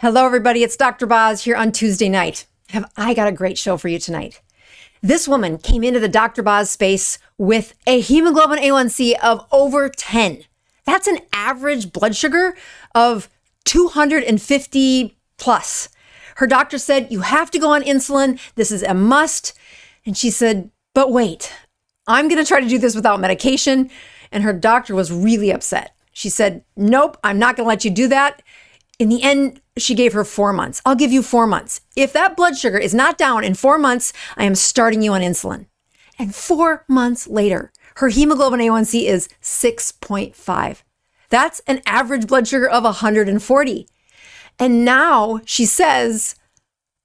Hello, everybody. It's Dr. Boz here on Tuesday night. Have I got a great show for you tonight? This woman came into the Dr. Boz space with a hemoglobin A1C of over 10. That's an average blood sugar of 250 plus. Her doctor said, you have to go on insulin. This is a must. And she said, but wait, I'm going to try to do this without medication. And her doctor was really upset. She said, nope, I'm not going to let you do that. In the end, she gave her 4 months. I'll give you 4 months. If that blood sugar is not down in 4 months, I am starting you on insulin. And 4 months later, her hemoglobin A1C is 6.5. That's an average blood sugar of 140. And now she says,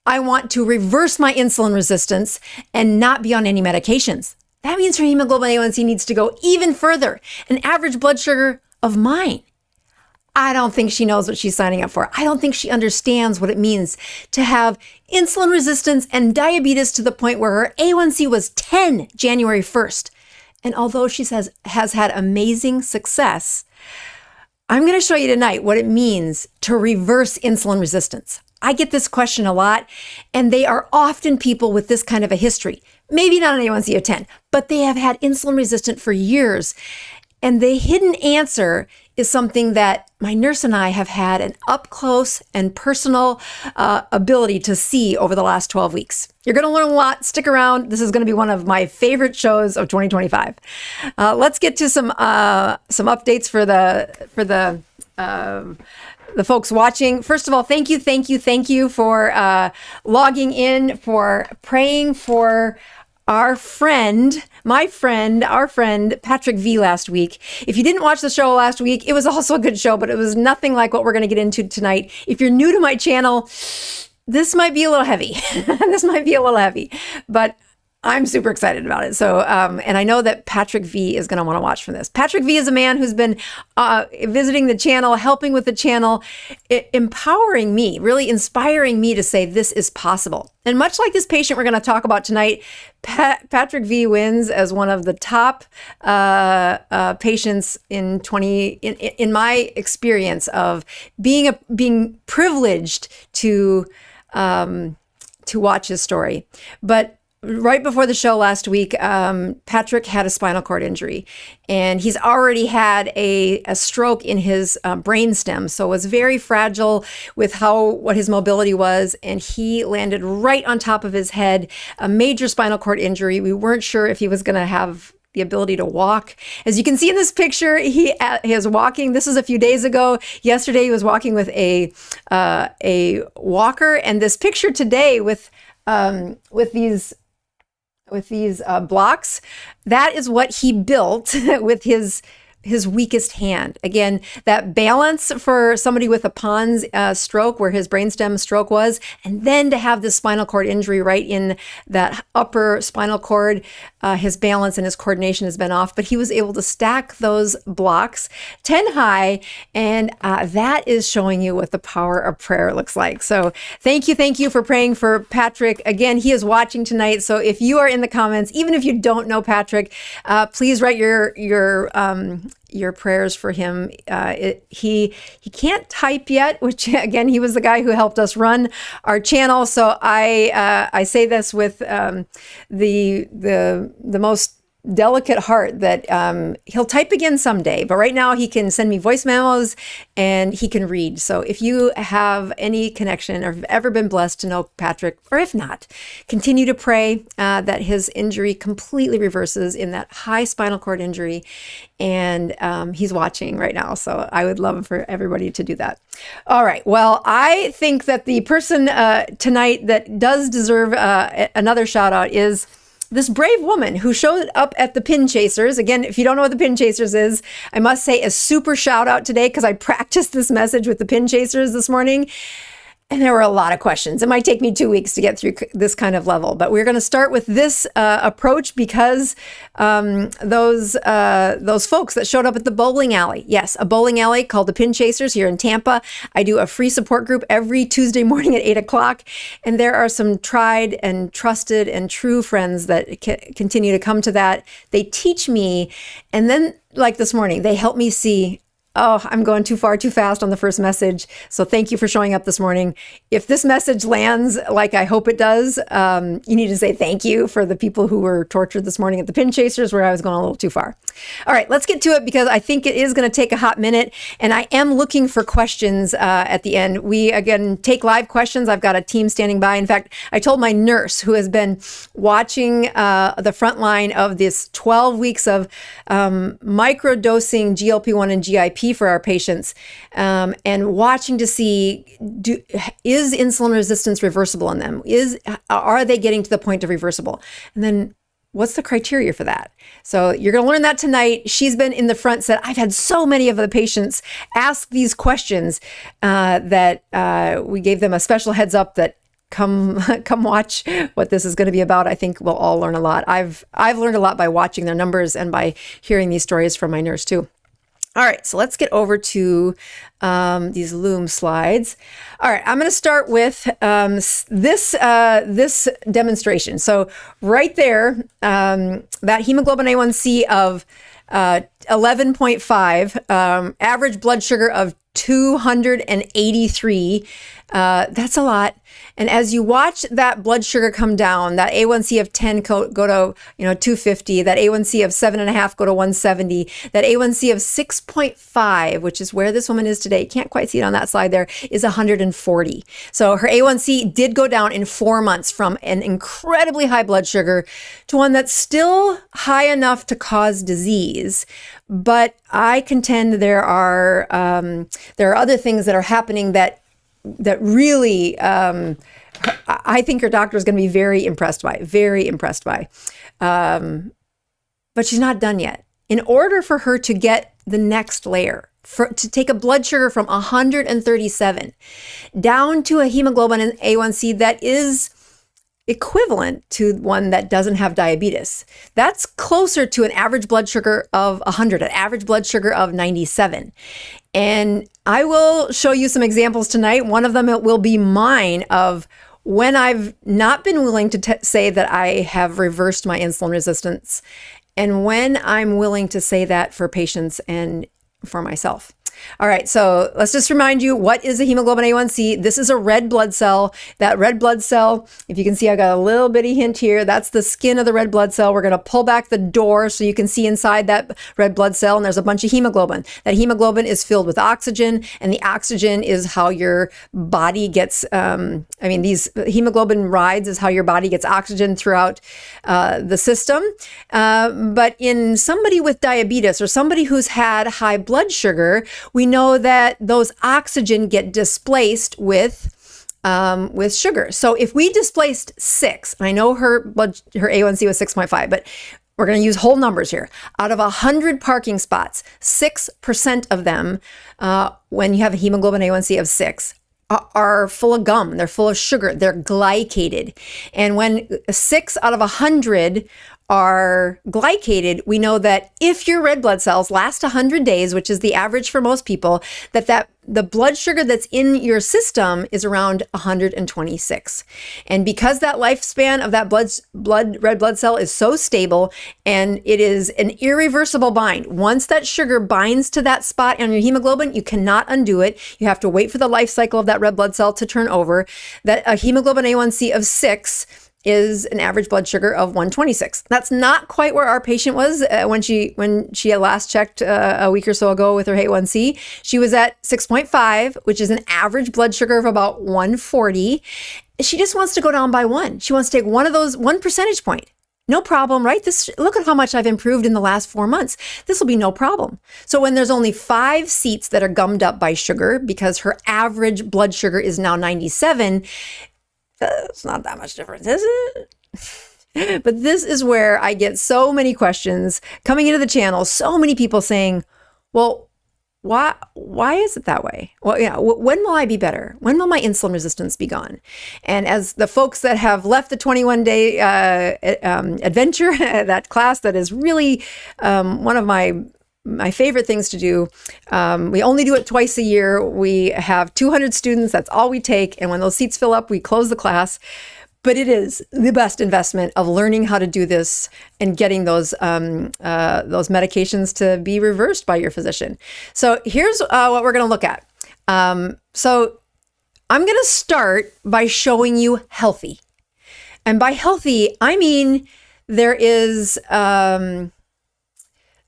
I want to reverse my insulin resistance and not be on any medications. That means her hemoglobin A1C needs to go even further, an average blood sugar of mine. I don't think she knows what she's signing up for. I don't think she understands what it means to have insulin resistance and diabetes to the point where her A1C was 10 January 1st. And although she has had amazing success, I'm going to show you tonight what it means to reverse insulin resistance. I get this question a lot, and they are often people with this kind of a history. Maybe not an A1C of 10, but they have had insulin resistant for years. And the hidden answer is something that my nurse and I have had an up close and personal ability to see over the last 12 weeks. You're going to learn a lot. Stick around. This is going to be one of my favorite shows of 2025. Let's get to some updates for the folks watching. First of all, thank you for logging in, for praying for our friend Patrick V last week. If you didn't watch the show last week, it was also a good show, but it was nothing like what we're going to get into tonight. If you're new to my channel, this might be a little heavy. But I'm super excited about it. So, and I know that Patrick V is going to want to watch from this. Patrick V is a man who's been visiting the channel, helping with the channel, empowering me, really inspiring me to say this is possible. And much like this patient we're going to talk about tonight, Patrick V wins as one of the top patients in my experience of being privileged to watch his story. But right before the show last week, Patrick had a spinal cord injury, and he's already had a stroke in his brainstem, so was very fragile with what his mobility was, and he landed right on top of his head, a major spinal cord injury. We weren't sure if he was going to have the ability to walk. As you can see in this picture, he is walking. This is a few days ago. Yesterday, he was walking with a walker, and this picture today with these blocks, that is what he built with his weakest hand. Again, that balance for somebody with a Pons stroke, where his brainstem stroke was, and then to have this spinal cord injury right in that upper spinal cord, his balance and his coordination has been off, but he was able to stack those blocks 10 high, and that is showing you what the power of prayer looks like. So thank you for praying for Patrick. Again, he is watching tonight, so if you are in the comments, even if you don't know Patrick, please write your prayers for him. He can't type yet, which again, he was the guy who helped us run our channel. So I say this with the most delicate heart that he'll type again someday, but right now he can send me voice memos and he can read. So if you have any connection or have ever been blessed to know Patrick, or if not, continue to pray that his injury completely reverses in that high spinal cord injury. And he's watching right now, so I would love for everybody to do that. All right, well, I think that the person tonight that does deserve another shout out is this brave woman who showed up at the Pin Chasers. Again, if you don't know what the Pin Chasers is, I must say a super shout out today because I practiced this message with the Pin Chasers this morning. And there were a lot of questions. It might take me 2 weeks to get through this kind of level, but we're going to start with this approach because those folks that showed up at the bowling alley. Yes, a bowling alley called the Pin Chasers here in Tampa. I do a free support group every Tuesday morning at 8 o'clock, and there are some tried and trusted and true friends that continue to come to that. They teach me, and then like this morning, they help me see Oh, I'm going too far, too fast on the first message. So thank you for showing up this morning. If this message lands like I hope it does, you need to say thank you for the people who were tortured this morning at the Pin Chasers where I was going a little too far. All right, let's get to it because I think it is going to take a hot minute. And I am looking for questions at the end. We, again, take live questions. I've got a team standing by. In fact, I told my nurse who has been watching the front line of this 12 weeks of microdosing GLP-1 and GIP for our patients and watching to see, is insulin resistance reversible in them? Are they getting to the point of reversible? And then what's the criteria for that? So you're going to learn that tonight. She's been in the front, said, I've had so many of the patients ask these questions that we gave them a special heads up that come watch what this is going to be about. I think we'll all learn a lot. I've learned a lot by watching their numbers and by hearing these stories from my nurse too. All right, so let's get over to these Loom slides. All right, I'm going to start with this demonstration. So right there, that hemoglobin A1C of 11.5, average blood sugar of 283. That's a lot. And as you watch that blood sugar come down, that A1C of 10 go to 250, that A1C of 7.5 go to 170, that A1C of 6.5, which is where this woman is today, can't quite see it on that slide there, is 140. So her A1C did go down in 4 months from an incredibly high blood sugar to one that's still high enough to cause disease. But I contend there are other things that are happening that really, I think your doctor is going to be very impressed by. But she's not done yet. In order for her to get the next layer, to take a blood sugar from 137 down to a hemoglobin A1C that is equivalent to one that doesn't have diabetes. That's closer to an average blood sugar of 100, an average blood sugar of 97. And I will show you some examples tonight. One of them will be mine of when I've not been willing to say that I have reversed my insulin resistance and when I'm willing to say that for patients and for myself. All right, so let's just remind you, what is a hemoglobin A1C? This is a red blood cell. That red blood cell, if you can see, I've got a little bitty hint here. That's the skin of the red blood cell. We're going to pull back the door so you can see inside that red blood cell, and there's a bunch of hemoglobin. That hemoglobin is filled with oxygen, and the oxygen is how your body gets, these hemoglobin rides is how your body gets oxygen throughout the system. But in somebody with diabetes or somebody who's had high blood sugar, we know that those oxygen get displaced with sugar. So if we displaced 6, and I know her A1C was 6.5, but we're going to use whole numbers here. Out of 100 parking spots, 6% of them, when you have a hemoglobin A1C of 6, are full of gum. They're full of sugar. They're glycated. And when 6 out of 100 are glycated, we know that if your red blood cells last 100 days, which is the average for most people, that the blood sugar that's in your system is around 126. And because that lifespan of that red blood cell is so stable and it is an irreversible bind, once that sugar binds to that spot on your hemoglobin, you cannot undo it. You have to wait for the life cycle of that red blood cell to turn over. That a hemoglobin A1C of 6 is an average blood sugar of 126. That's not quite where our patient was when she had last checked a week or so ago with her A1C. She was at 6.5, which is an average blood sugar of about 140. She just wants to go down by 1. She wants to take one percentage point. No problem, right? Look at how much I've improved in the last 4 months. This will be no problem. So when there's only 5 seats that are gummed up by sugar because her average blood sugar is now 97, it's not that much difference, is it? But this is where I get so many questions coming into the channel, so many people saying, well, why is it that way? Well, yeah, when will I be better? When will my insulin resistance be gone? And as the folks that have left the 21-day adventure, that class that is really one of my favorite things to do. We only do it twice a year. We have 200 students. That's all we take. And when those seats fill up, we close the class. But it is the best investment of learning how to do this and getting those medications to be reversed by your physician. So here's what we're going to look at. So I'm going to start by showing you healthy. And by healthy, I mean there is,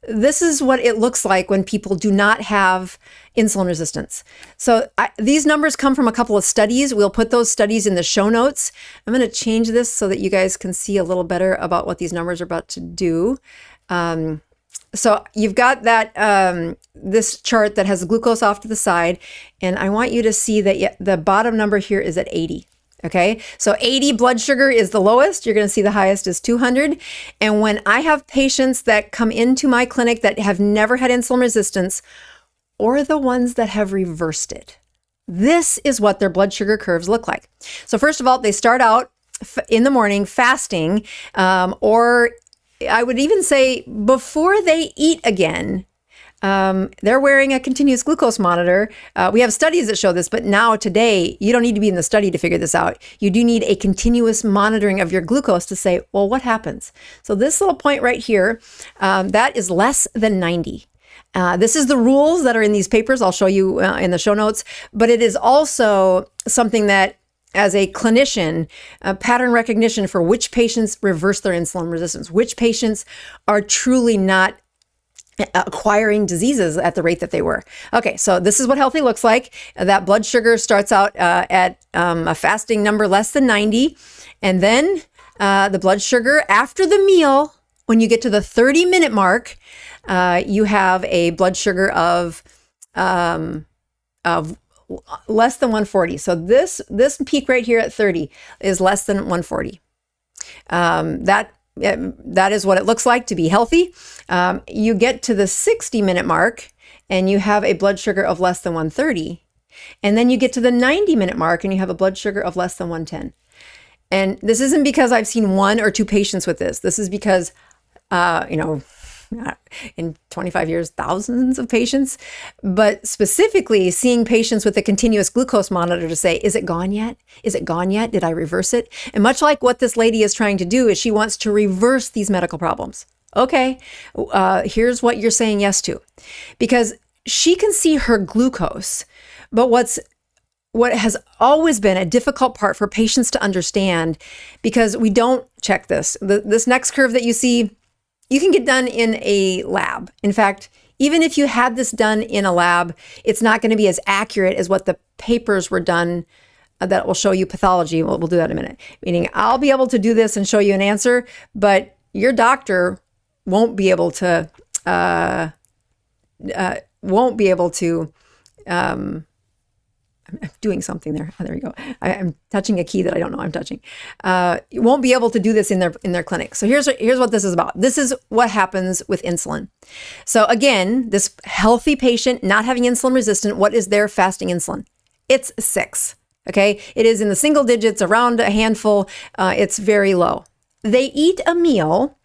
this is what it looks like when people do not have insulin resistance. So these numbers come from a couple of studies. We'll put those studies in the show notes. I'm going to change this so that you guys can see a little better about what these numbers are about to do. So you've got that this chart that has the glucose off to the side, and I want you to see that the bottom number here is at 80. Okay, so 80 blood sugar is the lowest. You're going to see the highest is 200. And when I have patients that come into my clinic that have never had insulin resistance, or the ones that have reversed it, this is what their blood sugar curves look like. So first of all, they start out in the morning fasting, or I would even say before they eat again, they're wearing a continuous glucose monitor. We have studies that show this, but now today, you don't need to be in the study to figure this out. You do need a continuous monitoring of your glucose to say, well, what happens? So this little point right here, that is less than 90. This is the rules that are in these papers. I'll show you in the show notes, but it is also something that as a clinician, pattern recognition for which patients reverse their insulin resistance, which patients are truly not acquiring diseases at the rate that they were. Okay, so this is what healthy looks like. That blood sugar starts out at a fasting number less than 90. And then the blood sugar after the meal, when you get to the 30-minute mark, you have a blood sugar of less than 140. So this peak right here at 30 is less than 140. That is what it looks like to be healthy. You get to the 60-minute mark and you have a blood sugar of less than 130. And then you get to the 90-minute mark and you have a blood sugar of less than 110. And this isn't because I've seen one or two patients with this. This is because, in 25 years, thousands of patients, but specifically seeing patients with a continuous glucose monitor to say, is it gone yet? Is it gone yet? Did I reverse it? And much like what this lady is trying to do is she wants to reverse these medical problems. Okay, here's what you're saying yes to. Because she can see her glucose, but what has always been a difficult part for patients to understand, because we don't check this. This next curve that you see, you can get done in a lab. In fact, even if you had this done in a lab, it's not going to be as accurate as what the papers were done that will show you pathology. We'll do that in a minute. Meaning I'll be able to do this and show you an answer, but your doctor won't be able to, I'm doing something there. Oh, there you go. I'm touching a key that I don't know I'm touching. You won't be able to do this in their clinic. So here's what this is about. This is what happens with insulin. So again, this healthy patient not having insulin resistant, what is their fasting insulin? It's 6. Okay. It is in the single digits, around a handful. It's very low. They eat a meal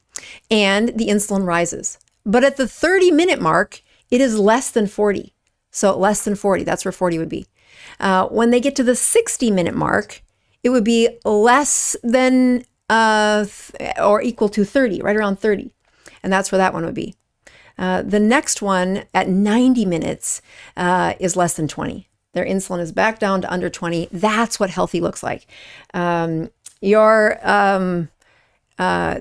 and the insulin rises. But at the 30-minute mark, it is less than 40. So less than 40, that's where 40 would be. When they get to the 60-minute mark, it would be less than or equal to 30, right around 30. And that's where that one would be. The next one at 90 minutes is less than 20. Their insulin is back down to under 20. That's what healthy looks like.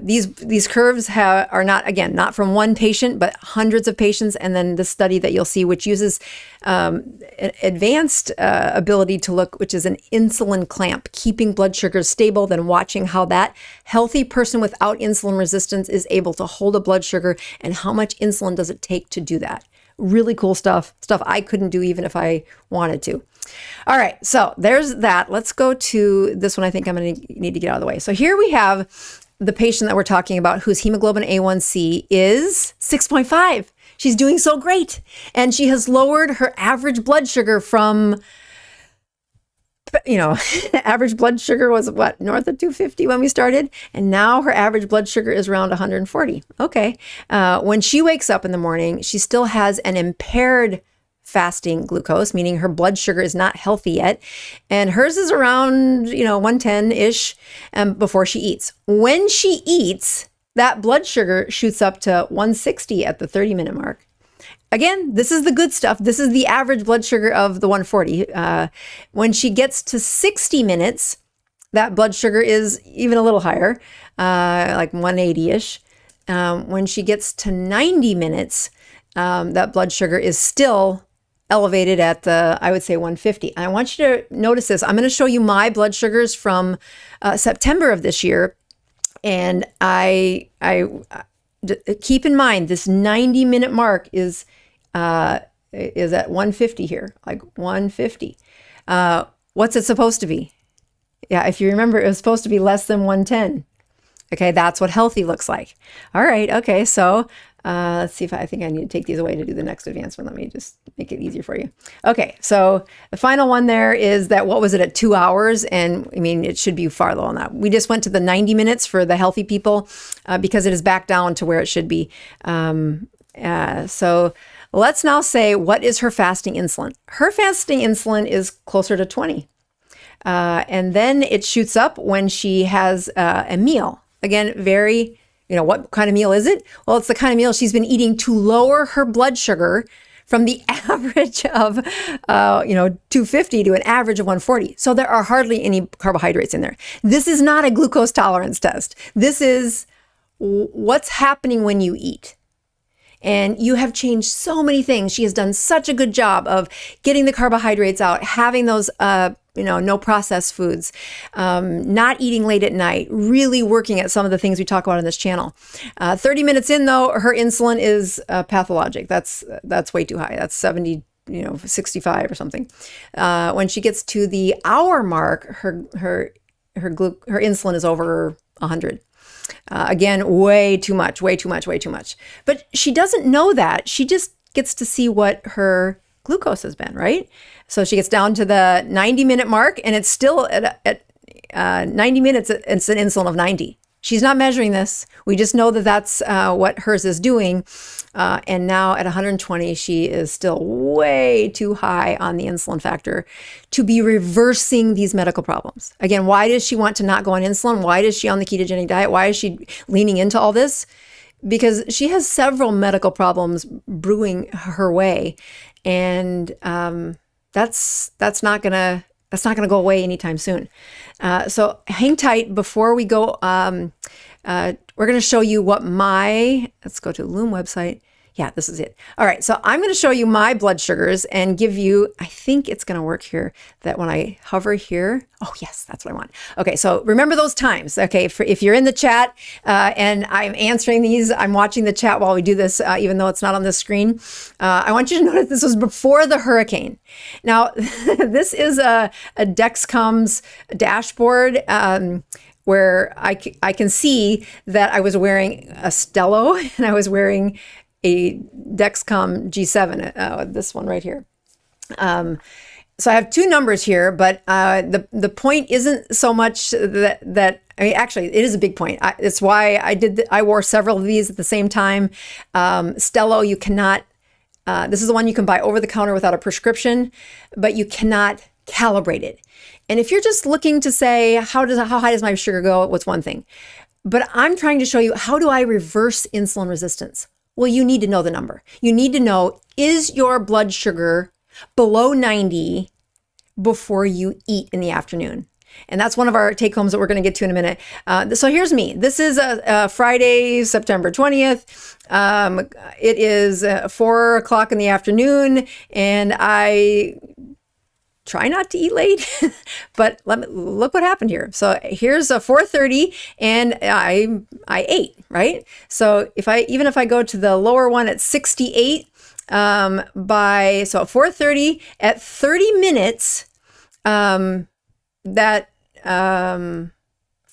These curves are not from one patient, but hundreds of patients. And then the study that you'll see, which uses advanced ability to look, which is an insulin clamp, keeping blood sugars stable, then watching how that healthy person without insulin resistance is able to hold a blood sugar and how much insulin does it take to do that. Really cool stuff I couldn't do even if I wanted to. All right, so there's that. Let's go to this one. I think I'm going to need to get out of the way. So here we have the patient that we're talking about whose hemoglobin A1C is 6.5. She's doing so great. And she has lowered her average blood sugar from, average blood sugar was what, north of 250 when we started? And now her average blood sugar is around 140. Okay. When she wakes up in the morning, she still has an impaired fasting glucose, meaning her blood sugar is not healthy yet. And hers is around, 110-ish before she eats. When she eats, that blood sugar shoots up to 160 at the 30-minute mark. Again, this is the good stuff. This is the average blood sugar of the 140. When she gets to 60 minutes, that blood sugar is even a little higher, like 180-ish. When she gets to 90 minutes, that blood sugar is still elevated at I would say 150. And I want you to notice this. I'm going to show you my blood sugars from September of this year. And I keep in mind, this 90-minute mark is at 150 here, like 150. What's it supposed to be? Yeah, if you remember, it was supposed to be less than 110. Okay, that's what healthy looks like. All right, okay, so let's see if I think I need to take these away to do the next advancement. Let me just make it easier for you. Okay, so the final one there is that, what was it, at 2 hours? And I mean, it should be far lower than that. We just went to the 90 minutes for the healthy people because it is back down to where it should be. So let's now say, what is her fasting insulin? Her fasting insulin is closer to 20. And then it shoots up when she has a meal. Again, what kind of meal is it? Well, it's the kind of meal she's been eating to lower her blood sugar from the average of, 250 to an average of 140. So there are hardly any carbohydrates in there. This is not a glucose tolerance test. This is what's happening when you eat. And you have changed so many things. She has done such a good job of getting the carbohydrates out, having those, no processed foods, not eating late at night, really working at some of the things we talk about on this channel. 30 minutes in, though, her insulin is pathologic. That's way too high. That's 70, 65 or something. When she gets to the hour mark, her insulin is over 100. Again, way too much. But she doesn't know that. She just gets to see what her glucose has been, right? So she gets down to the 90-minute mark, and it's still at 90 minutes, it's an insulin of 90. She's not measuring this. We just know that that's what hers is doing. And now at 120, she is still way too high on the insulin factor to be reversing these medical problems. Again, why does she want to not go on insulin? Why is she on the ketogenic diet? Why is she leaning into all this? Because she has several medical problems brewing her way. And that's not gonna go away anytime soon. So hang tight. Before we go, we're gonna show you what let's go to the Loom website. Yeah, this is it. All right, so I'm going to show you my blood sugars and give you, I think it's going to work here, that when I hover here, oh yes, that's what I want. Okay, so remember those times. Okay, if you're in the chat and I'm answering these, I'm watching the chat while we do this, even though it's not on the screen. I want you to notice this was before the hurricane. Now, this is a Dexcom's dashboard. Where I can see that I was wearing a Stello and I was wearing a Dexcom G7, this one right here. So I have two numbers here, but the point isn't so much that I mean, actually, it is a big point. It's why I wore several of these at the same time. Stello, you cannot. This is the one you can buy over the counter without a prescription, but you cannot calibrate it. And if you're just looking to say, how high does my sugar go? What's one thing? But I'm trying to show you, how do I reverse insulin resistance? Well, you need to know the number. You need to know, is your blood sugar below 90 before you eat in the afternoon? And that's one of our take homes that we're going to get to in a minute. So here's me. This is Friday, September 20th. It is 4 o'clock in the afternoon, and I try not to eat late, but look what happened here. So here's a 4:30, and I ate, right? So even if I go to the lower one at 68, so at 4:30 at 30 minutes, 5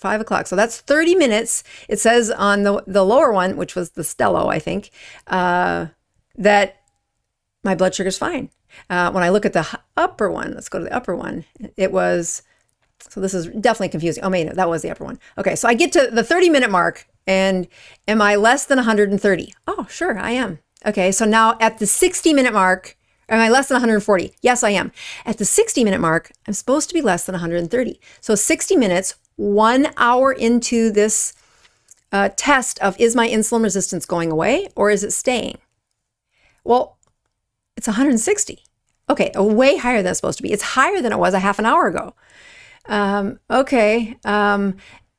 o'clock. So that's 30 minutes. It says on the lower one, which was the Stello, I think, that my blood sugar's fine. When I look at the upper one, let's go to the upper one. It was, so this is definitely confusing. Oh, no, that was the upper one. Okay, so I get to the 30-minute mark, and am I less than 130? Oh, sure, I am. Okay, so now at the 60-minute mark, Am I less than 140? Yes, I am. At the 60-minute mark, I'm supposed to be less than 130. So 60 minutes, 1 hour into this test of, is my insulin resistance going away or is it staying? Well, it's 160. Okay, way higher than it's supposed to be. It's higher than it was a half an hour ago.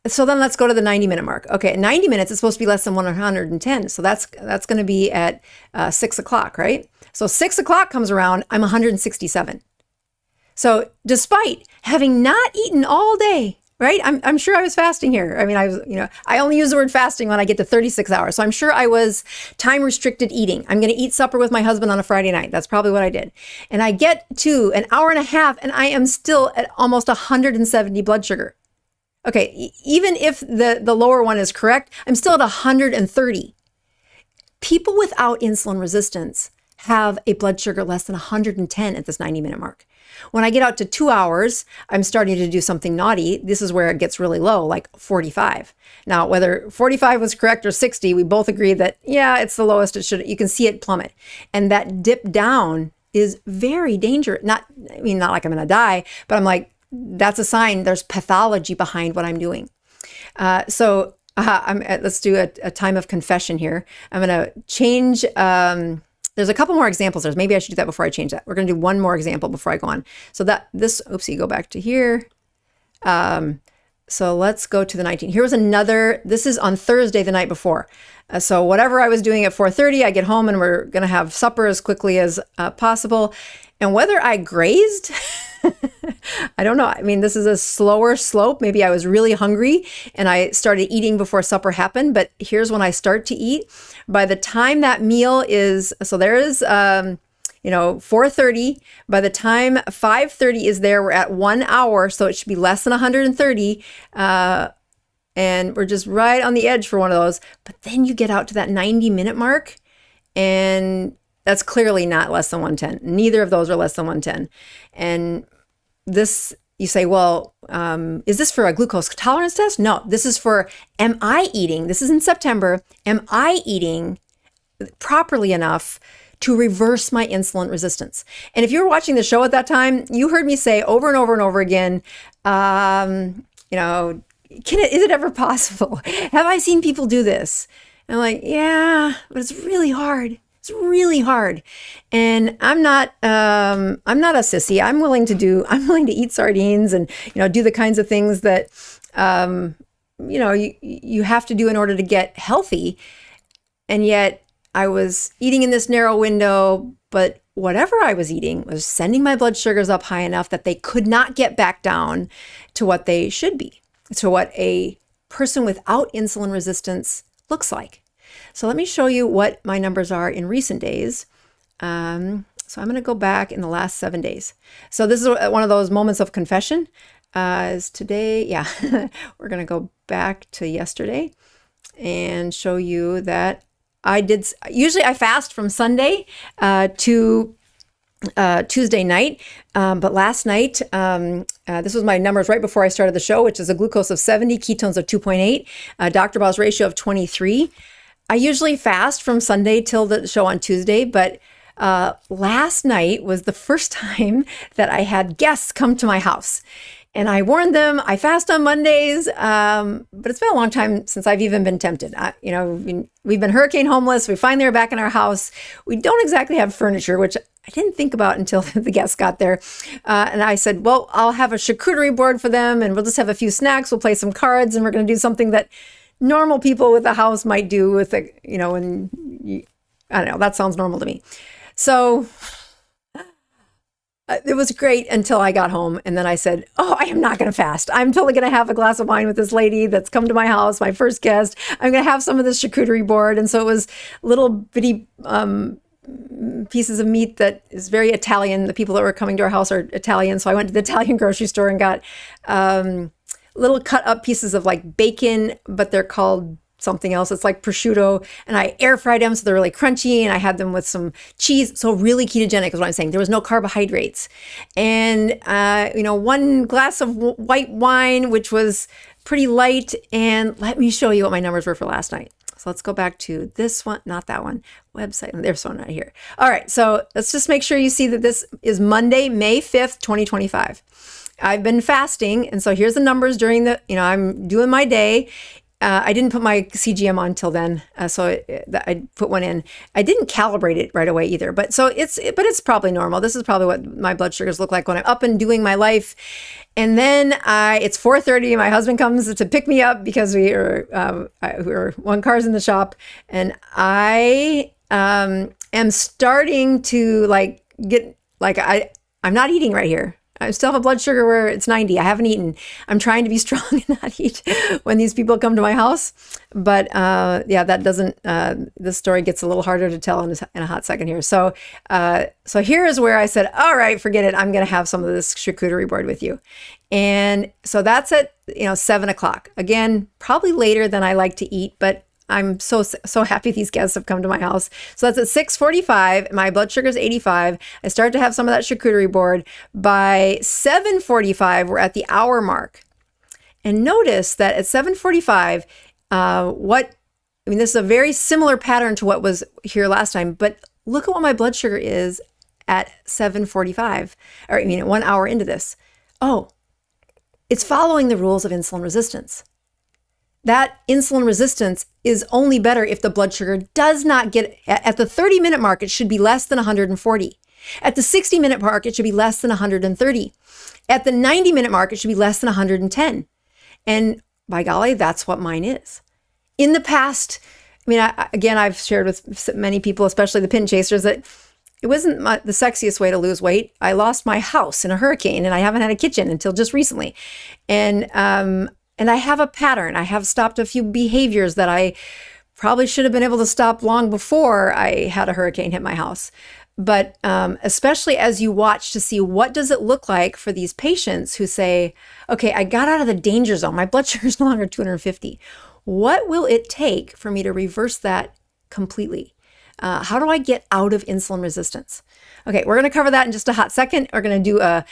So then let's go to the 90-minute mark. Okay, at 90 minutes, it's supposed to be less than 110. So that's going to be at 6 o'clock, right? So 6 o'clock comes around, I'm 167. So despite having not eaten all day, right? I'm sure I was fasting here. I mean, I only use the word fasting when I get to 36 hours. So I'm sure I was time restricted eating. I'm going to eat supper with my husband on a Friday night. That's probably what I did. And I get to an hour and a half and I am still at almost 170 blood sugar. Okay, even if the lower one is correct, I'm still at 130. People without insulin resistance have a blood sugar less than 110 at this 90-minute mark. When I get out to 2 hours, I'm starting to do something naughty. This is where it gets really low, like 45. Now, whether 45 was correct or 60, we both agree that, yeah, it's the lowest it should. You can see it plummet. And that dip down is very dangerous. Not like I'm going to die, but I'm like, that's a sign there's pathology behind what I'm doing. Let's do a time of confession here. I'm going to change. There's a couple more examples. Maybe I should do that before I change that. We're going to do one more example before I go on. So oopsie, go back to here. So let's go to the 19. Here was another, this is on Thursday, the night before. So whatever I was doing at 4:30, I get home and we're going to have supper as quickly as possible. And whether I grazed, I don't know. I mean, this is a slower slope. Maybe I was really hungry and I started eating before supper happened. But here's when I start to eat. By the time that meal is, so there is, 4:30. By the time 5:30 is there, we're at 1 hour. So it should be less than 130. And we're just right on the edge for one of those. But then you get out to that 90-minute mark and that's clearly not less than 110. Neither of those are less than 110. And this, you say, well, is this for a glucose tolerance test? No, this is for, am I eating, this is in September, am I eating properly enough to reverse my insulin resistance? And if you were watching the show at that time, you heard me say over and over and over again, is it ever possible? Have I seen people do this? And I'm like, yeah, but it's really hard. It's really hard. And I'm not a sissy. I'm willing to eat sardines and, do the kinds of things that, you have to do in order to get healthy. And yet I was eating in this narrow window, but whatever I was eating was sending my blood sugars up high enough that they could not get back down to what they should be, to what a person without insulin resistance looks like. So let me show you what my numbers are in recent days. So I'm going to go back in the last 7 days. So this is one of those moments of confession. Is today, yeah, we're going to go back to yesterday and show you that usually I fast from Sunday to Tuesday night. But last night, this was my numbers right before I started the show, which is a glucose of 70, ketones of 2.8, Doctor Boz Ratio of 23. I usually fast from Sunday till the show on Tuesday, but last night was the first time that I had guests come to my house. And I warned them, I fast on Mondays, but it's been a long time since I've even been tempted. We've been hurricane homeless. We finally are back in our house. We don't exactly have furniture, which I didn't think about until the guests got there. And I said, well, I'll have a charcuterie board for them and we'll just have a few snacks. We'll play some cards and we're going to do something that normal people with a house might do with I don't know, that sounds normal to me. So it was great until I got home. And then I said, oh, I am not going to fast. I'm totally going to have a glass of wine with this lady that's come to my house, my first guest. I'm going to have some of this charcuterie board. And so it was little bitty pieces of meat that is very Italian. The people that were coming to our house are Italian. So I went to the Italian grocery store and got little cut up pieces of like bacon, but they're called something else. It's like prosciutto, and I air fried them so they're really crunchy, and I had them with some cheese. So really ketogenic is what I'm saying. There was no carbohydrates, and one glass of white wine, which was pretty light. And let me show you what my numbers were for last night. So let's go back to this one, not that one, website. There's one right here. All right, so let's just make sure you see that this is Monday, May 5th, 2025. I've been fasting, and so here's the numbers during the, I'm doing my day. I didn't put my CGM on till then, so I put one in. I didn't calibrate it right away either, but it's probably normal. This is probably what my blood sugars look like when I'm up and doing my life. And then it's 4:30. My husband comes to pick me up because we're one car's in the shop, and I am starting to I'm not eating right here. I still have a blood sugar where it's 90. I haven't eaten. I'm trying to be strong and not eat when these people come to my house. But that doesn't, this story gets a little harder to tell in a hot second here. So here is where I said, all right, forget it. I'm going to have some of this charcuterie board with you. And so that's at, 7 o'clock. Again, probably later than I like to eat, but I'm so happy these guests have come to my house. So that's at 6:45. My blood sugar is 85. I start to have some of that charcuterie board. By 7:45, we're at the hour mark. And notice that at 7:45, this is a very similar pattern to what was here last time, but look at what my blood sugar is at 7:45, 1 hour into this. Oh, it's following the rules of insulin resistance. That insulin resistance is only better if the blood sugar does not get, at the 30-minute mark, it should be less than 140. At the 60-minute mark, it should be less than 130. At the 90-minute mark, it should be less than 110. And by golly, that's what mine is. In the past, I've shared with many people, especially the pin chasers, that it wasn't the sexiest way to lose weight. I lost my house in a hurricane, and I haven't had a kitchen until just recently. And I have a pattern. I have stopped a few behaviors that I probably should have been able to stop long before I had a hurricane hit my house. But especially as you watch to see what does it look like for these patients who say, okay, I got out of the danger zone. My blood sugar is no longer 250. What will it take for me to reverse that completely? How do I get out of insulin resistance? Okay, we're going to cover that in just a hot second. We're going to do a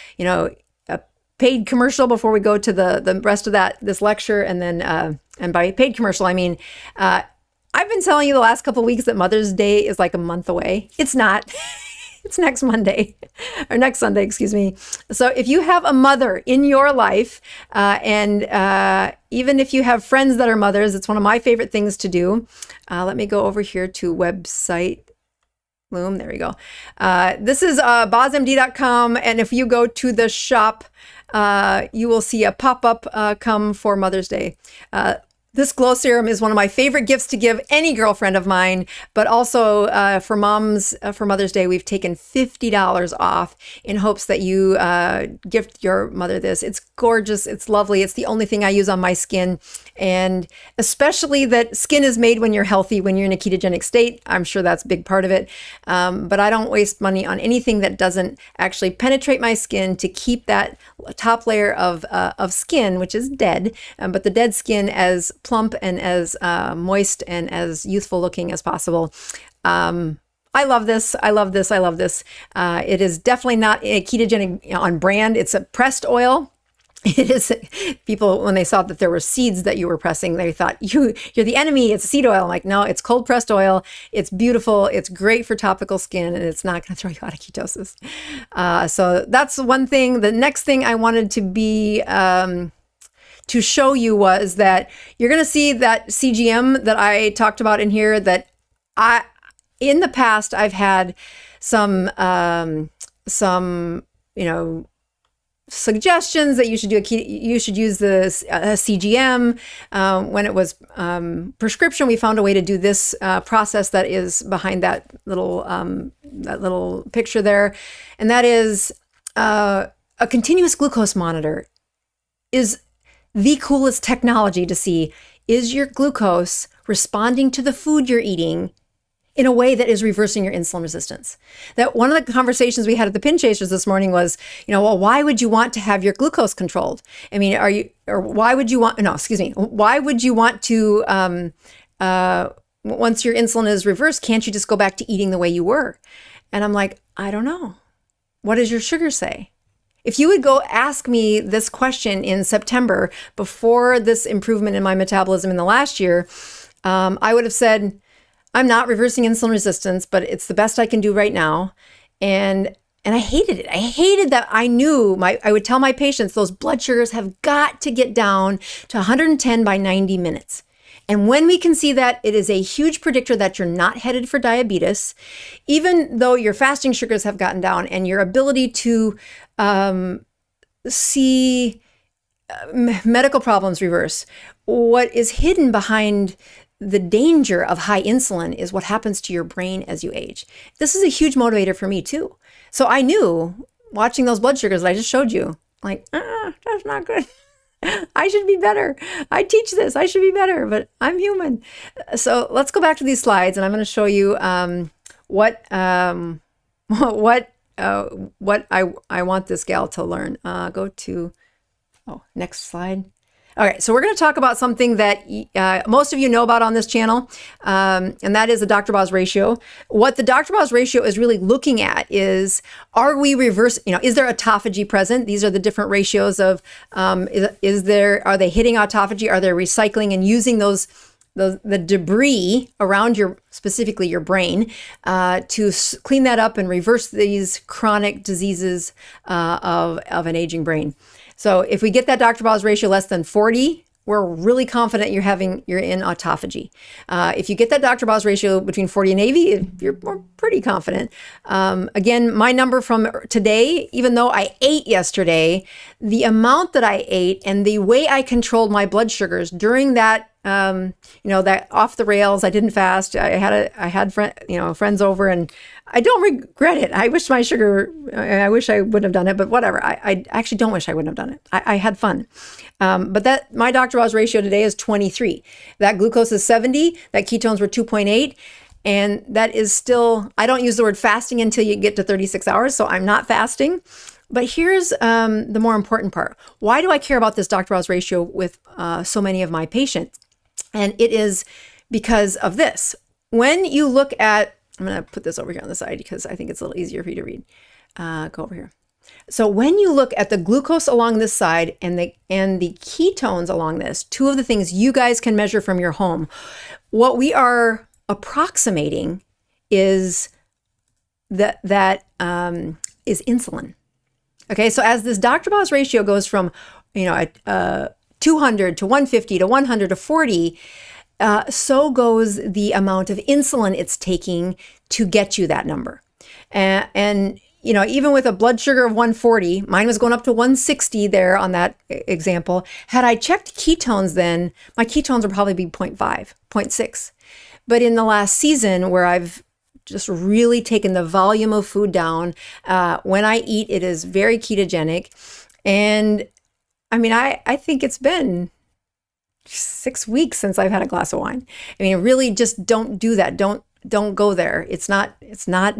paid commercial before we go to the rest of this lecture. And then, and by paid commercial, I mean, I've been telling you the last couple of weeks that Mother's Day is like a month away. It's not. It's next Monday or next Sunday, excuse me. So if you have a mother in your life, and even if you have friends that are mothers, it's one of my favorite things to do. Let me go over here to website. Loom. There we go. This is bozmd.com. And if you go to the shop, you will see a pop-up come for Mother's Day. This glow serum is one of my favorite gifts to give any girlfriend of mine, but also for moms for Mother's Day, we've taken $50 off in hopes that you gift your mother this. It's gorgeous. It's lovely. It's the only thing I use on my skin. And especially that skin is made when you're healthy, when you're in a ketogenic state. I'm sure that's a big part of it. But I don't waste money on anything that doesn't actually penetrate my skin to keep that top layer of skin, which is dead, but the dead skin as plump and as moist and as youthful looking as possible. I love this. I love this. I love this. It is definitely not a ketogenic on brand. It's a pressed oil. It is. People, when they saw that there were seeds that you were pressing, they thought you're the enemy. It's seed oil. I'm like, no, it's cold pressed oil. It's beautiful. It's great for topical skin, and it's not going to throw you out of ketosis. So that's one thing. The next thing I wanted to be to show you was that you're going to see that CGM that I talked about in here. That in the past I've had some suggestions that you should use the CGM. When it was prescription, we found a way to do this process that is behind that little picture there, and that is a continuous glucose monitor is the coolest technology to see, is your glucose responding to the food you're eating in a way that is reversing your insulin resistance. That one of the conversations we had at the Pin Chasers this morning was, well, why would you want to have your glucose controlled? I mean, why would you want to, once your insulin is reversed, can't you just go back to eating the way you were? And I'm like, I don't know. What does your sugar say? If you would go ask me this question in September before this improvement in my metabolism in the last year, I would have said, I'm not reversing insulin resistance, but it's the best I can do right now. And I hated it. I hated that I would tell my patients those blood sugars have got to get down to 110 by 90 minutes. And when we can see that, it is a huge predictor that you're not headed for diabetes, even though your fasting sugars have gotten down and your ability to see medical problems reverse. What is hidden behind the danger of high insulin is what happens to your brain as you age. This is a huge motivator for me too. So I knew watching those blood sugars that I just showed you, like, that's not good. I should be better. I teach this. I should be better, but I'm human. So let's go back to these slides, and I'm going to show you what I want this gal to learn. Go to next slide. All right, so we're going to talk about something that most of you know about on this channel, and that is the Doctor Boz Ratio. What the Doctor Boz Ratio is really looking at is, are we is there autophagy present? These are the different ratios of, are they hitting autophagy? Are they recycling and using the debris around specifically your brain, to clean that up and reverse these chronic diseases of an aging brain? So if we get that Doctor Boz ratio less than 40, we're really confident you're in autophagy. If you get that Doctor Boz ratio between 40 and 80, we're pretty confident. Again, my number from today, even though I ate yesterday, the amount that I ate and the way I controlled my blood sugars during that, that off the rails, I didn't fast. I had friends over, and I don't regret it. I wish I wish I wouldn't have done it, but whatever. I actually don't wish I wouldn't have done it. I had fun. But my Doctor Boz ratio today is 23. That glucose is 70. That ketones were 2.8. And that is still, I don't use the word fasting until you get to 36 hours. So I'm not fasting. But here's the more important part. Why do I care about this Doctor Boz ratio with so many of my patients? And it is because of this. When you look at, I'm going to put this over here on the side because I think it's a little easier for you to read. Go over here. So when you look at the glucose along this side and the ketones along this, two of the things you guys can measure from your home, what we are approximating is that is insulin. Okay, so as this Doctor Boz ratio goes from 200 to 150 to 100 to 40, so goes the amount of insulin it's taking to get you that number. And even with a blood sugar of 140, mine was going up to 160 there on that example. Had I checked ketones then, my ketones would probably be 0.5, 0.6. But in the last season where I've just really taken the volume of food down, when I eat, it is very ketogenic. And I mean, I think it's been 6 weeks since I've had a glass of wine. I mean, really just don't do that. Don't go there. It's not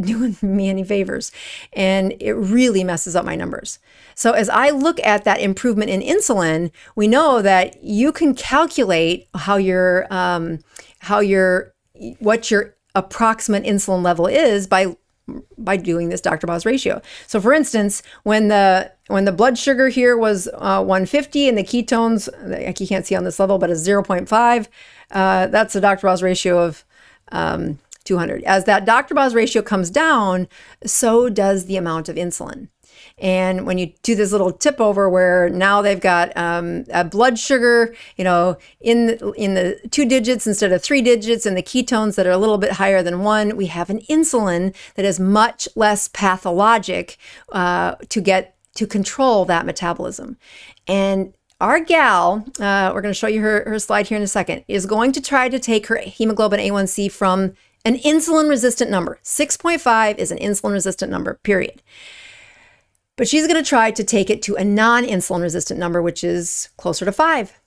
doing me any favors. And it really messes up my numbers. So as I look at that improvement in insulin, we know that you can calculate what your approximate insulin level is by doing this Doctor Boz ratio. So for instance, when the blood sugar here was 150 and the ketones, you can't see on this level, but it's 0.5, that's the Doctor Boz ratio of 200. As that Doctor Boz ratio comes down, so does the amount of insulin. And when you do this little tip over where now they've got a blood sugar, in the 2 digits instead of 3 digits, and the ketones that are a little bit higher than 1, we have an insulin that is much less pathologic to control that metabolism. And our gal, we're going to show you her slide here in a second, is going to try to take her hemoglobin A1C from an insulin resistant number. 6.5 is an insulin resistant number, period. But she's going to try to take it to a non-insulin resistant number, which is closer to 5.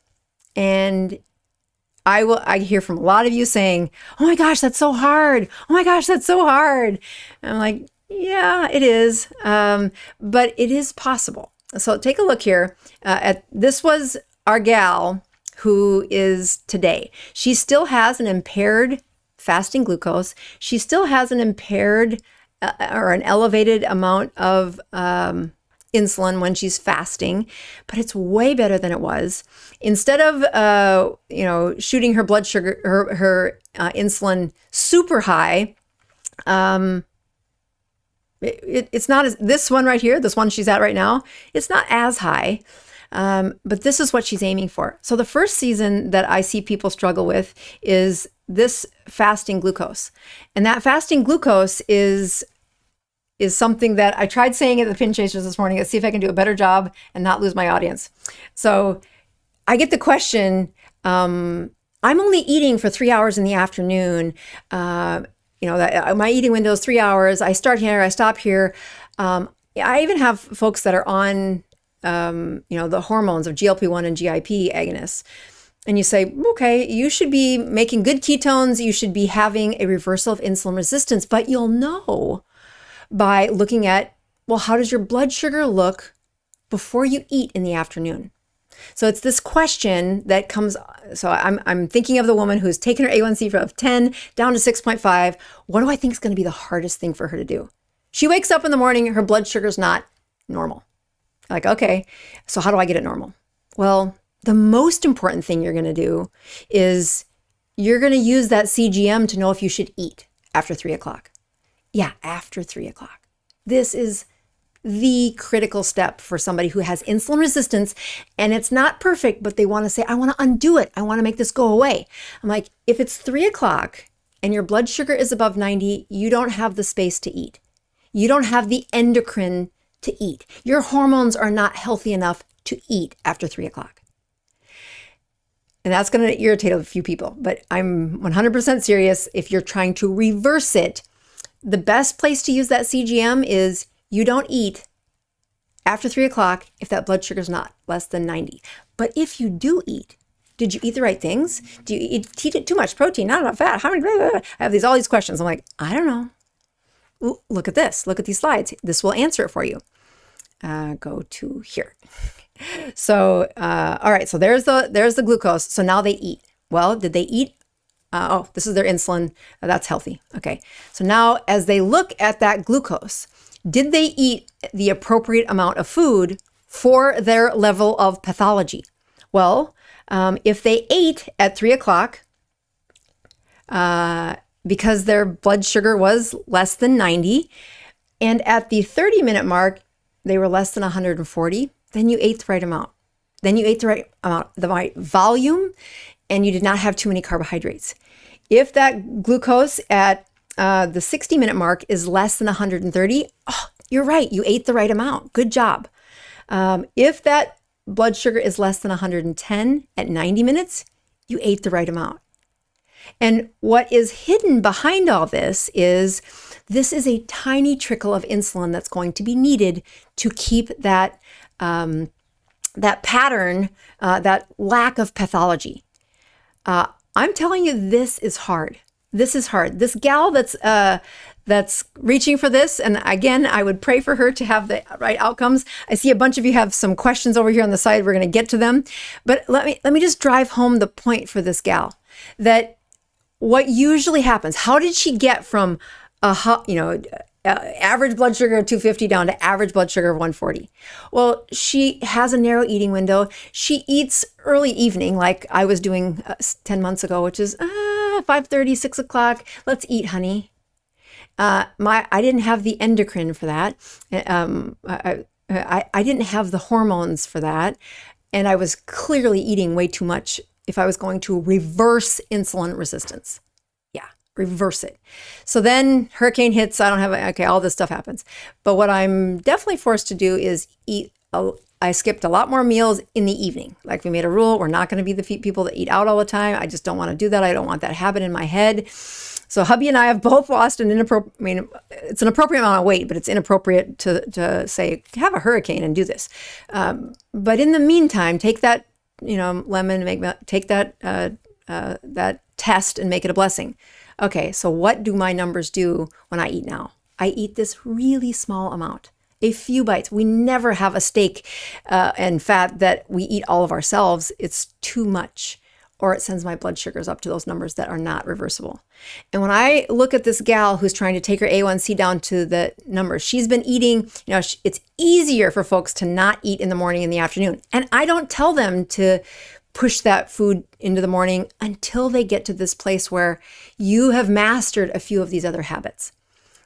And I hear from a lot of you saying, oh my gosh, that's so hard. Oh my gosh, that's so hard. And I'm like, yeah, it is. But it is possible. So take a look here. This was our gal who is today. She still has an impaired fasting glucose. She still has an impaired or an elevated amount of insulin when she's fasting, but it's way better than it was. Instead of shooting her blood sugar, her insulin super high, it's not as, this one right here, this one she's at right now, it's not as high. But this is what she's aiming for. So the first season that I see people struggle with is this fasting glucose. And that fasting glucose is something that I tried saying at the Pin Chasers this morning. Let's see if I can do a better job and not lose my audience. So I get the question, I'm only eating for 3 hours in the afternoon. My eating window is 3 hours. I start here, I stop here. I even have folks that are on the hormones of GLP-1 and GIP agonists. And you say, okay, you should be making good ketones. You should be having a reversal of insulin resistance, but you'll know by looking at, well, how does your blood sugar look before you eat in the afternoon? So it's this question that comes, so I'm thinking of the woman who's taken her A1C from 10 down to 6.5. What do I think is going to be the hardest thing for her to do? She wakes up in the morning, her blood sugar's not normal. Like, okay, so how do I get it normal? Well, the most important thing you're going to do is you're going to use that CGM to know if you should eat after 3 o'clock. Yeah, after 3 o'clock. This is the critical step for somebody who has insulin resistance, and it's not perfect, but they want to say, I want to undo it. I want to make this go away. I'm like, if it's 3 o'clock and your blood sugar is above 90, you don't have the space to eat. You don't have the endocrine to eat. Your hormones are not healthy enough to eat after 3 o'clock. And that's going to irritate a few people, but I'm 100% serious. If you're trying to reverse it, the best place to use that CGM is you don't eat after 3 o'clock if that blood sugar is not less than 90. But if you do eat, did you eat the right things? Do you eat too much protein, not enough fat? How many? I have all these questions. I'm like, I don't know. Ooh, look at this. Look at these slides. This will answer it for you. Go to here. So, all right. So there's the glucose. So now they eat. Well, did they eat? This is their insulin. That's healthy. Okay. So now as they look at that glucose, did they eat the appropriate amount of food for their level of pathology? Well, if they ate at 3 o'clock, because their blood sugar was less than 90, and at the 30-minute mark, they were less than 140, then you ate the right amount. Then you ate the right amount, the right volume, and you did not have too many carbohydrates. If that glucose at the 60-minute mark is less than 130, you're right, you ate the right amount. Good job. If that blood sugar is less than 110 at 90 minutes, you ate the right amount. And what is hidden behind all this is a tiny trickle of insulin that's going to be needed to keep that pattern, that lack of pathology. I'm telling you, this is hard. This is hard. This gal that's reaching for this, and again, I would pray for her to have the right outcomes. I see a bunch of you have some questions over here on the side. We're going to get to them, but let me just drive home the point for this gal that what usually happens. How did she get from average blood sugar of 250 down to average blood sugar of 140? Well, she has a narrow eating window. She eats early evening, like I was doing 10 months ago, which is 5:30, 6 o'clock. Let's eat, honey. I didn't have the endocrine for that. I didn't have the hormones for that. And I was clearly eating way too much if I was going to reverse insulin resistance. Yeah, reverse it. So then hurricane hits, all this stuff happens. But what I'm definitely forced to do is eat. I skipped a lot more meals in the evening. Like we made a rule, we're not going to be the people that eat out all the time. I just don't want to do that. I don't want that habit in my head. So hubby and I have both lost it's an appropriate amount of weight, but it's inappropriate to say, have a hurricane and do this. But in the meantime, take that, lemon, take that test and make it a blessing. Okay, so what do my numbers do when I eat now? I eat this really small amount, a few bites. We never have a steak and fat that we eat all of ourselves. It's too much. or it sends my blood sugars up to those numbers that are not reversible. And when I look at this gal who's trying to take her A1C down to the numbers, she's been eating, it's easier for folks to not eat in the morning and the afternoon. And I don't tell them to push that food into the morning until they get to this place where you have mastered a few of these other habits.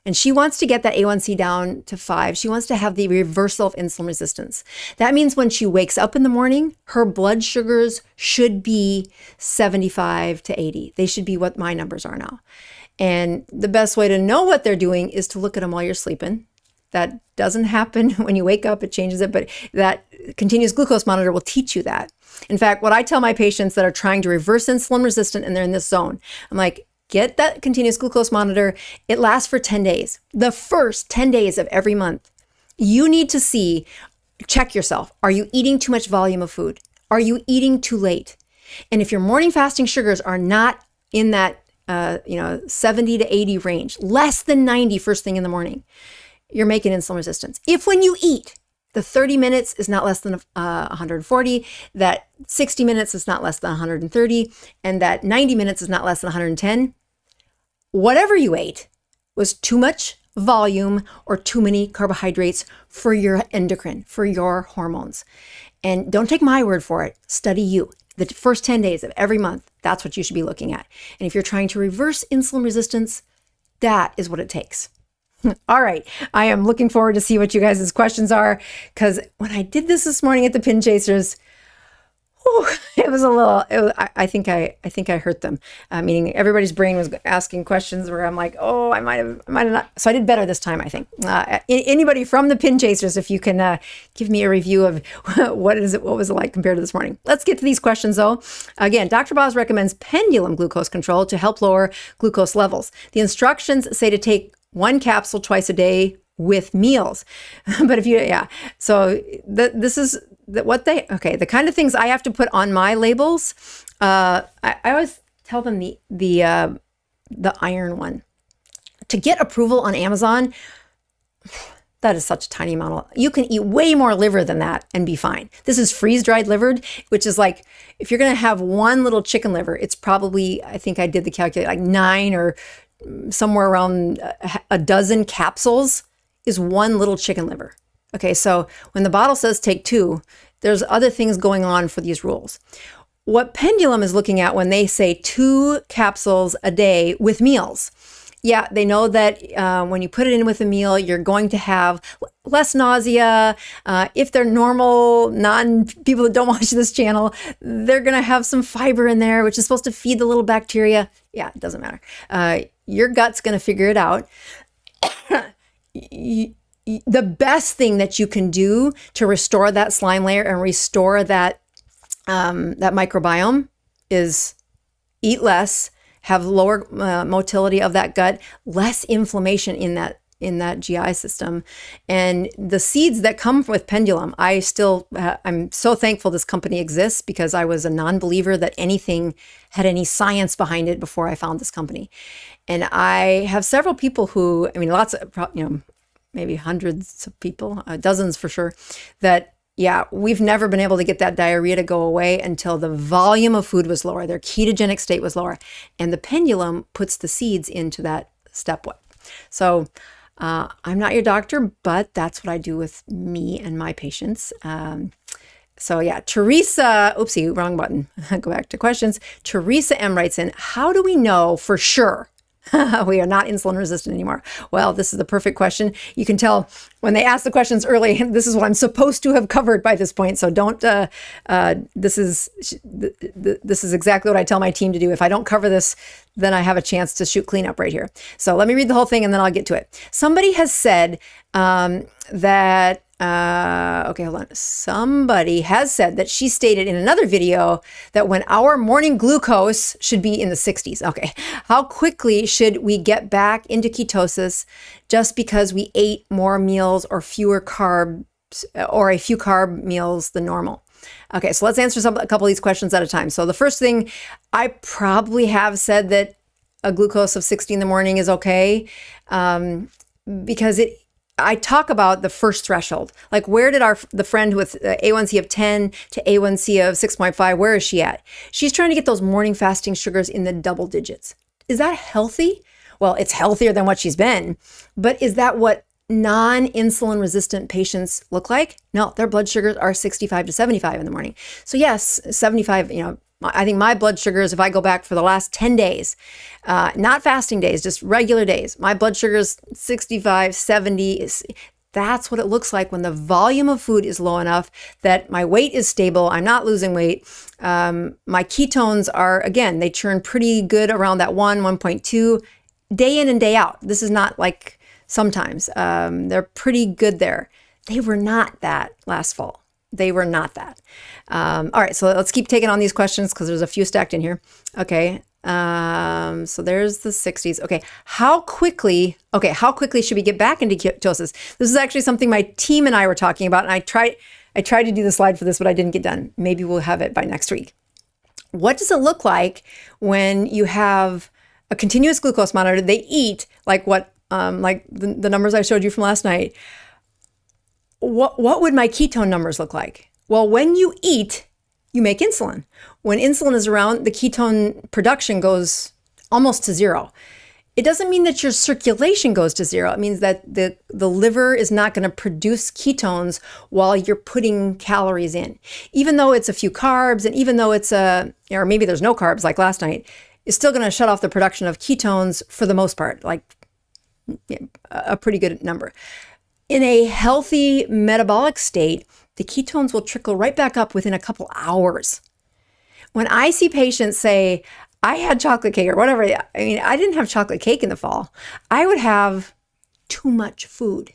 And she wants to get that A1C down to 5. She wants to have the reversal of insulin resistance. That means when she wakes up in the morning, her blood sugars should be 75 to 80. They should be what my numbers are now. And the best way to know what they're doing is to look at them while you're sleeping. That doesn't happen when you wake up, it changes it, but that continuous glucose monitor will teach you that. In fact, what I tell my patients that are trying to reverse insulin resistant and they're in this zone, I'm like, get that continuous glucose monitor. It lasts for 10 days. The first 10 days of every month, you need to check yourself. Are you eating too much volume of food? Are you eating too late? And if your morning fasting sugars are not in that 70 to 80 range, less than 90 first thing in the morning, you're making insulin resistance. If when you eat, the 30 minutes is not less than 140, that 60 minutes is not less than 130, and that 90 minutes is not less than 110, whatever you ate was too much volume or too many carbohydrates for your endocrine, for your hormones. And don't take my word for it. Study you. The first 10 days of every month, that's what you should be looking at. And if you're trying to reverse insulin resistance, that is what it takes. All right. I am looking forward to see what you guys' questions are, because when I did this morning at the Pin Chasers, it was a little, I think I hurt them. Meaning everybody's brain was asking questions where I'm like, I might have not. So I did better this time, I think. Anybody from the Pin Chasers, if you can give me a review of what was it like compared to this morning. Let's get to these questions though. Again, Dr. Boz recommends pendulum glucose control to help lower glucose levels. The instructions say to take 1 capsule twice a day with meals. But if so this is the kind of things I have to put on my labels. I always tell them the iron one. To get approval on Amazon, that is such a tiny amount. You can eat way more liver than that and be fine. This is freeze-dried liver, which is like, if you're going to have one little chicken liver, it's probably, I think I did the calculate, like 9 or somewhere around a dozen capsules is one little chicken liver. Okay, so when the bottle says take 2, there's other things going on for these rules. What Pendulum is looking at when they say 2 capsules a day with meals. Yeah, they know that when you put it in with a meal, you're going to have less nausea. If they're normal, people that don't watch this channel, they're going to have some fiber in there, which is supposed to feed the little bacteria. Yeah, it doesn't matter. Your gut's going to figure it out. The best thing that you can do to restore that slime layer and restore that microbiome is eat less, have lower motility of that gut, less inflammation in that GI system. And the seeds that come with Pendulum, I'm so thankful this company exists, because I was a non-believer that anything had any science behind it before I found this company. And I have several people who, lots of, maybe hundreds of people, dozens for sure, that we've never been able to get that diarrhea to go away until the volume of food was lower, their ketogenic state was lower. And the Pendulum puts the seeds into that step 1. So I'm not your doctor, but that's what I do with me and my patients. Teresa, oopsie, wrong button. Go back to questions. Teresa M writes in, how do we know for sure we are not insulin resistant anymore? Well, this is the perfect question. You can tell when they ask the questions early, this is what I'm supposed to have covered by this point. So don't, this is exactly what I tell my team to do. If I don't cover this, then I have a chance to shoot cleanup right here. So let me read the whole thing and then I'll get to it. Somebody has said that, okay, hold on. Somebody has said that she stated in another video that when our morning glucose should be in the 60s. Okay. How quickly should we get back into ketosis just because we ate more meals or fewer carbs or a few carb meals than normal? Okay. So let's answer a couple of these questions at a time. So the first thing, I probably have said that a glucose of 60 in the morning is okay, because I talk about the first threshold. Like, where did the friend with A1C of 10 to A1C of 6.5, where is she at? She's trying to get those morning fasting sugars in the double digits. Is that healthy? Well, it's healthier than what she's been, but is that what non-insulin resistant patients look like? No, their blood sugars are 65 to 75 in the morning. So yes, 75, I think my blood sugars, if I go back for the last 10 days, not fasting days, just regular days, my blood sugars 65, 70. That's what it looks like when the volume of food is low enough that my weight is stable. I'm not losing weight. My ketones are, again, they churn pretty good around that 1.2 day in and day out. This is not like sometimes. They're pretty good there. They were not that last fall. They were not that. All right, so let's keep taking on these questions because there's a few stacked in here. Okay, so there's the 60s. Okay, how quickly should we get back into ketosis? This is actually something my team and I were talking about, and I tried to do the slide for this, but I didn't get done. Maybe we'll have it by next week. What does it look like when you have a continuous glucose monitor? They eat like what, like the numbers I showed you from last night. What would my ketone numbers look like? Well, when you eat, you make insulin. When insulin is around, the ketone production goes almost to zero. It doesn't mean that your circulation goes to zero. It means that the liver is not going to produce ketones while you're putting calories in. Even though it's a few carbs, and even though it's or maybe there's no carbs like last night, it's still going to shut off the production of ketones for the most part, like a pretty good number. In a healthy metabolic state, the ketones will trickle right back up within a couple hours. When I see patients say, I had chocolate cake or whatever, I didn't have chocolate cake in the fall. I would have too much food.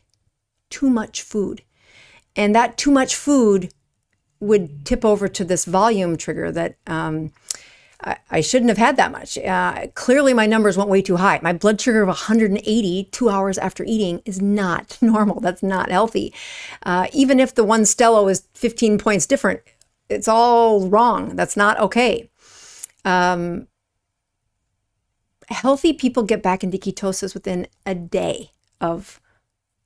And that too much food would tip over to this volume trigger that I shouldn't have had that much. Clearly, my numbers went way too high. My blood sugar of 180 2 hours after eating is not normal. That's not healthy. Even if the one Stello is 15 points different, it's all wrong. That's not okay. Healthy people get back into ketosis within a day of,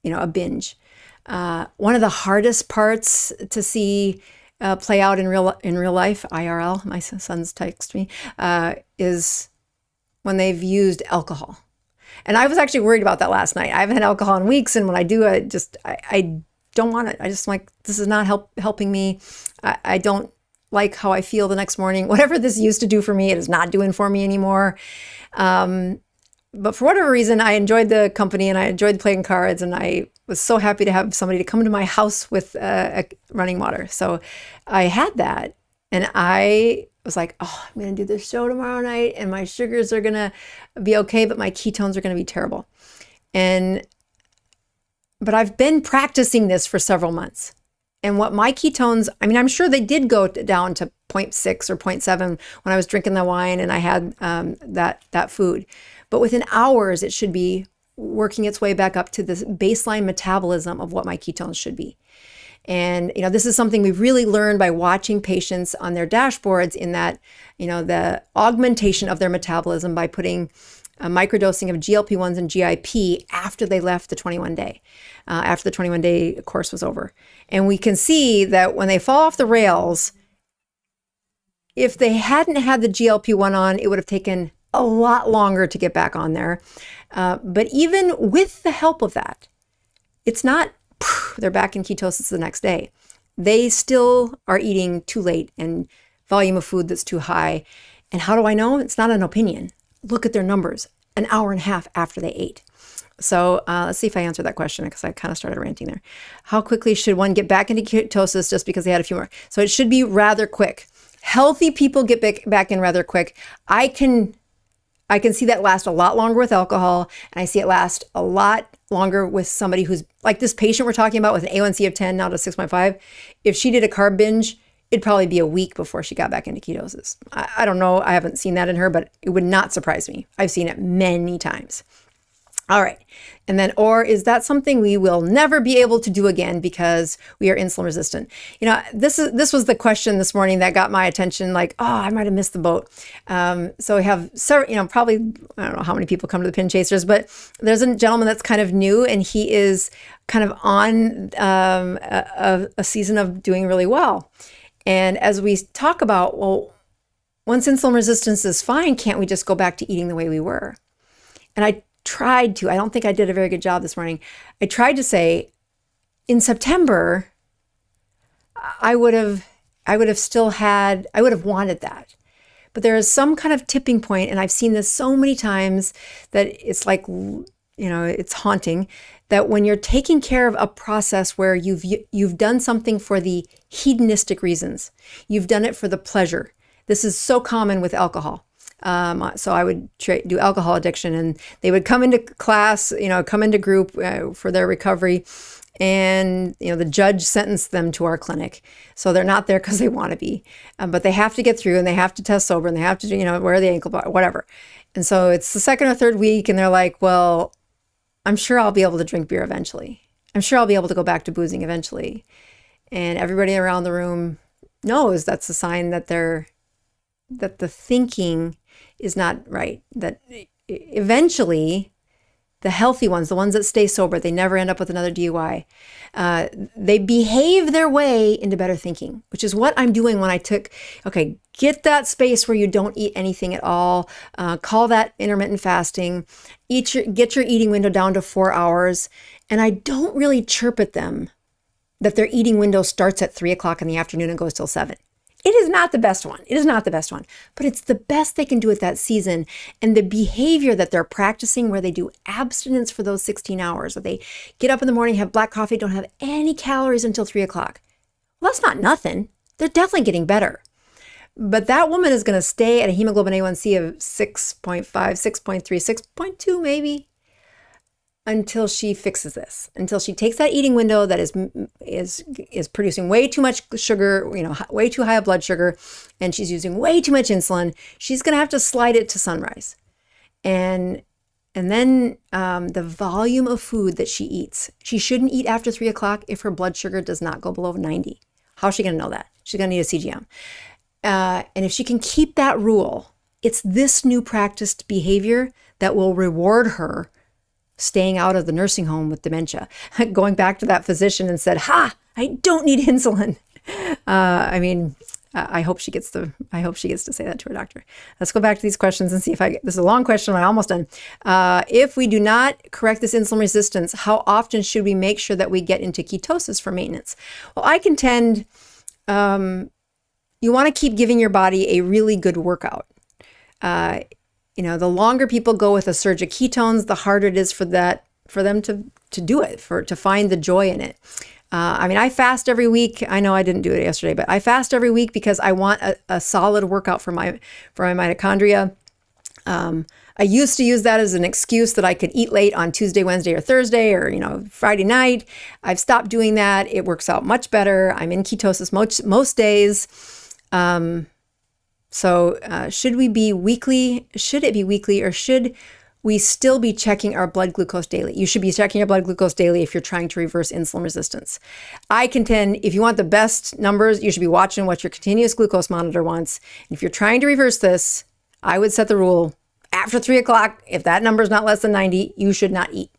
a binge. One of the hardest parts to see play out in real life, IRL, my son's text me, is when they've used alcohol. And I was actually worried about that last night. I haven't had alcohol in weeks, and when I do, I don't want it. I just like, this is not helping me. I don't like how I feel the next morning. Whatever this used to do for me, it is not doing for me anymore. But for whatever reason, I enjoyed the company and I enjoyed playing cards, and I was so happy to have somebody to come to my house with running water. So I had that, and I was like, oh, I'm going to do this show tomorrow night, and my sugars are going to be okay, but my ketones are going to be terrible. But I've been practicing this for several months. And what my ketones, I'm sure they did go down to 0.6 or 0.7 when I was drinking the wine and I had that food. But within hours, it should be working its way back up to this baseline metabolism of what my ketones should be. And, this is something we've really learned by watching patients on their dashboards, in that, the augmentation of their metabolism by putting a microdosing of GLP-1s and GIP after they left the 21-day, after the 21-day course was over. And we can see that when they fall off the rails, if they hadn't had the GLP-1 on, it would have taken a lot longer to get back on there. But even with the help of that, it's not, they're back in ketosis the next day. They still are eating too late and volume of food that's too high. And how do I know? It's not an opinion. Look at their numbers an hour and a half after they ate. So let's see if I answered that question, because I kind of started ranting there. How quickly should one get back into ketosis just because they had a few more? So it should be rather quick. Healthy people get back in rather quick. I can see that last a lot longer with alcohol, and I see it last a lot longer with somebody who's like this patient we're talking about with an A1C of 10 now to 6.5. If she did a carb binge, it'd probably be a week before she got back into ketosis. I don't know. I haven't seen that in her, but it would not surprise me. I've seen it many times. All right. And then, or is that something we will never be able to do again because we are insulin resistant? This was the question this morning that got my attention, like, oh, I might have missed the boat. So we have several, probably, I don't know how many people come to the Pin Chasers, but there's a gentleman that's kind of new, and he is kind of on a season of doing really well. And as we talk about, well, once insulin resistance is fine, can't we just go back to eating the way we were? And I don't think I did a very good job this morning. I tried to say, in September, I would have wanted that. But there is some kind of tipping point, and I've seen this so many times that it's like, it's haunting, that when you're taking care of a process where you've done something for the hedonistic reasons, you've done it for the pleasure. This is so common with alcohol. So I would do alcohol addiction, and they would come into class, come into group for their recovery, and the judge sentenced them to our clinic. So they're not there because they want to be, but they have to get through, and they have to test sober, and they have to wear the ankle bar, whatever. And so it's the second or third week, and they're like, well, I'm sure I'll be able to drink beer eventually. I'm sure I'll be able to go back to boozing eventually. And everybody around the room knows that's a sign that the thinking is not right, that eventually the healthy ones, the ones that stay sober, they never end up with another DUI. They behave their way into better thinking, which is what I'm doing when I get that space where you don't eat anything at all. Call that intermittent fasting. Get your eating window down to 4 hours. And I don't really chirp at them that their eating window starts at 3 o'clock in the afternoon and goes till 7. It is not the best one. But it's the best they can do at that season. And the behavior that they're practicing, where they do abstinence for those 16 hours, or they get up in the morning, have black coffee, don't have any calories until 3 o'clock. Well, that's not nothing. They're definitely getting better. But that woman is going to stay at a hemoglobin A1C of 6.5, 6.3, 6.2 maybe, until she fixes this, until she takes that eating window that is producing way too much sugar, way too high a blood sugar, and she's using way too much insulin. She's going to have to slide it to sunrise. And then the volume of food that she eats, she shouldn't eat after 3 o'clock if her blood sugar does not go below 90. How's she going to know that? She's going to need a CGM. And if she can keep that rule, it's this new practiced behavior that will reward her staying out of the nursing home with dementia, going back to that physician and said, I don't need insulin. I hope she gets to say that to her doctor. Let's go back to these questions and see if this is a long question. I'm almost done. If we do not correct this insulin resistance, how often should we make sure that we get into ketosis for maintenance? Well, I contend, you want to keep giving your body a really good workout. The longer people go with a surge of ketones, the harder it is for them to do it, to find the joy in it. I fast every week. I know I didn't do it yesterday, but I fast every week because I want a solid workout for my mitochondria. I used to use that as an excuse that I could eat late on Tuesday, Wednesday, or Thursday, or Friday night. I've stopped doing that. It works out much better. I'm in ketosis most days. So should it be weekly, or should we still be checking our blood glucose daily? You should be checking your blood glucose daily if you're trying to reverse insulin resistance. I contend if you want the best numbers, you should be watching what your continuous glucose monitor wants. And if you're trying to reverse this, I would set the rule after 3 o'clock. If that number is not less than 90, you should not eat.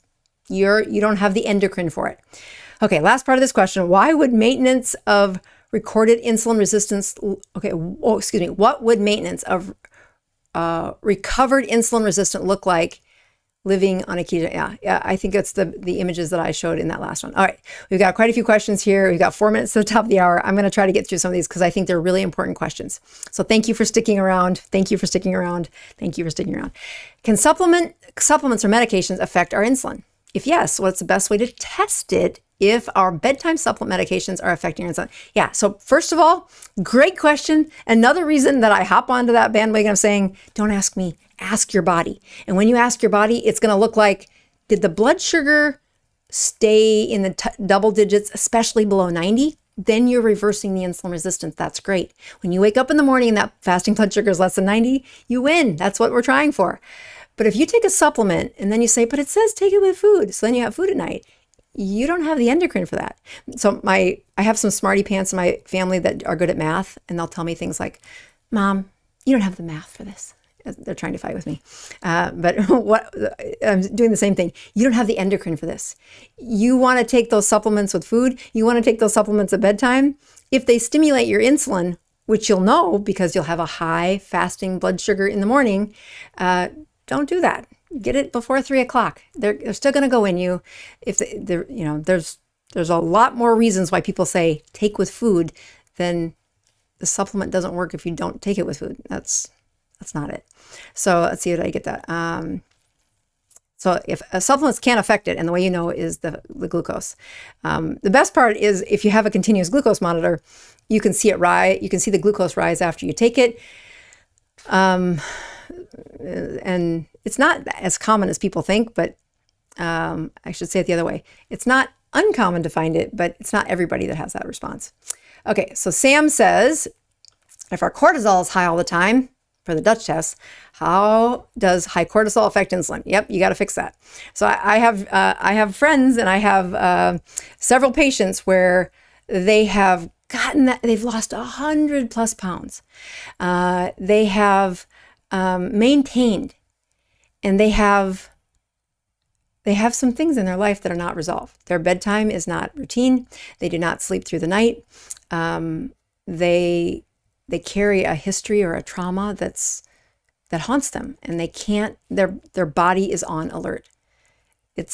You don't have the endocrine for it. Okay, last part of this question. Why would maintenance of recorded insulin resistance, what would maintenance of recovered insulin resistant look like living on a keto? Yeah, I think it's the images that I showed in that last one. All right, we've got quite a few questions here. We've got 4 minutes to the top of the hour. I'm going to try to get through some of these because I think they're really important questions. So thank you for sticking around. Can supplements or medications affect our insulin? If yes, what's the best way to test it if our bedtime supplement medications are affecting our insulin? Yeah, so first of all, great question. Another reason that I hop onto that bandwagon of saying, don't ask me, ask your body. And when you ask your body, it's going to look like, did the blood sugar stay in the double digits, especially below 90? Then you're reversing the insulin resistance. That's great. When you wake up in the morning and that fasting blood sugar is less than 90, you win. That's what we're trying for. But if you take a supplement and then you say, but it says take it with food, so then you have food at night, you don't have the endocrine for that. So I have some smarty pants in my family that are good at math, and they'll tell me things like, Mom, you don't have the math for this. They're trying to fight with me. But I'm doing the same thing. You don't have the endocrine for this. You want to take those supplements with food. You want to take those supplements at bedtime. If they stimulate your insulin, which you'll know because you'll have a high fasting blood sugar in the morning, don't do that. Get it before 3 o'clock. They're still going to go in you. If there's a lot more reasons why people say take with food than the supplement doesn't work if you don't take it with food. That's not it. So let's see, did I get that? So if supplements can't affect it, and the way you know is the glucose. The best part is if you have a continuous glucose monitor, you can see it rise. You can see the glucose rise after you take it. And it's not as common as people think, but I should say it the other way. It's not uncommon to find it, but it's not everybody that has that response. Okay, so Sam says, if our cortisol is high all the time, for the Dutch test, how does high cortisol affect insulin? Yep, you got to fix that. So I have friends, and I have several patients where they have gotten that, they've lost 100+ pounds. They have maintained, and they have some things in their life that are not resolved. Their bedtime is not routine. They do not sleep through the night. They carry a history or a trauma that haunts them, and they can't. Their body is on alert. And